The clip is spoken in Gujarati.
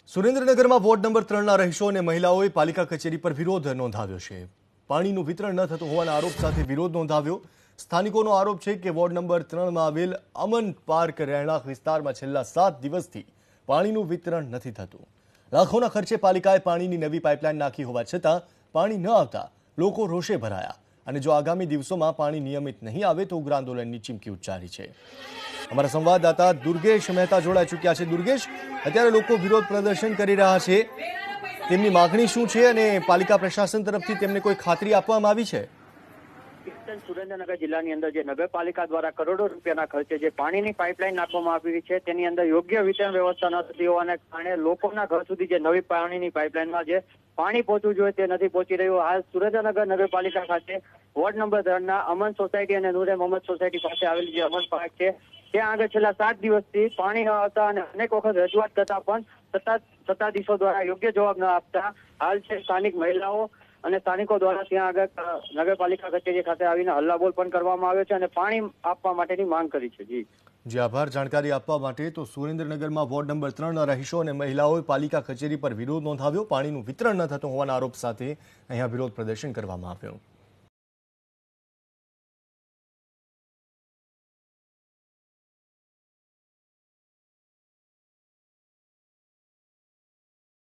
સુરેન્દ્રનગરમાં વોર્ડ નંબર 3ના રહીશો અને મહિલાઓએ પાલિકા કચેરી પર વિરોધ નોંધાવ્યો છે। પાણીનું વિતરણ ન થતું હોવાના આરોપ સાથે વિરોધ નોંધાવ્યો। સ્થાનિકોનો આરોપ છે કે વોર્ડ નંબર 3માં આવેલ અમન પાર્ક રહેણાંક વિસ્તારમાં છેલ્લા 7 દિવસથી પાણીનું વિતરણ નથી થતું। લાખોના ખર્ચે પાલિકાએ પાણીની નવી પાઇપલાઇન નાખી હોવા છતાં પાણી ન આવતા લોકો રોષે ભરાયા અને જો આગામી દિવસોમાં પાણી નિયમિત નહીં આવે તો ઉગ્ર આંદોલનની ચીમકી ઉચ્ચારી છે। हमारा संवाददाता दुर्गेश मेहता जोड़ाई चुक्या है। दुर्गेश, अत्यारे लोको विरोध प्रदर्शन करी रहा छे, तेमनी मागणी शुं छे अने पालिका प्रशासन तरफथी तेमने कोई खातरी आपवामां आवी छे? सुरेन्द्रनगर जिल्लानी अंदर जे नगरपालिका द्वारा करोड़ों रूपियाना खर्चे जे पाणीनी पाइपलाइन नाखवामां आवी छे तेनी अंदर योग्य वितरण व्यवस्था न थती होवाने कारणे लोकोना घर सुधी जे नवी पाणीनी पाइपलाइनमा जे पाणी पहोंचવું જોઈએ તે નથી પહોંચી રહ્યું। હાલ સુરેન્દ્રનગર નગરપાલિકા ખાતે વોર્ડ નંબર 3ના અમન સોસાયટી અને નૂરે મોહમ્મદ સોસાયટી પાસે આવેલી જે અમન પાર્ક છે ત્યાં આગળ છેલ્લા 7 દિવસથી પાણી ન આવતા અને અનેક વખત રજૂઆત કરતા પણ સત્તાધીશો દ્વારા યોગ્ય જવાબ ન આપતા હાલ છે સ્થાનિક મહિલાઓ અને સ્થાનિકો દ્વારા ત્યાં આગળ નગરપાલિકા કચેરી ખાતે આવીને હલ્લાબોલ પણ કરવામાં આવ્યો છે અને પાણી આપવા માટેની માંગ કરી છે। जी आभार जानकारी आपवा माटे। तो सुरेन्द्रनगરમાં वोर्ड नंबर 3ના રહીશો અને મહિલાઓએ પાલિકા કચેરી પર વિરોધ નોંધાવ્યો। પાણીનું વિતરણ ન થતું હોવાના આરોપ સાથે અહીંયા વિરોધ પ્રદર્શન કરવામાં આવ્યું।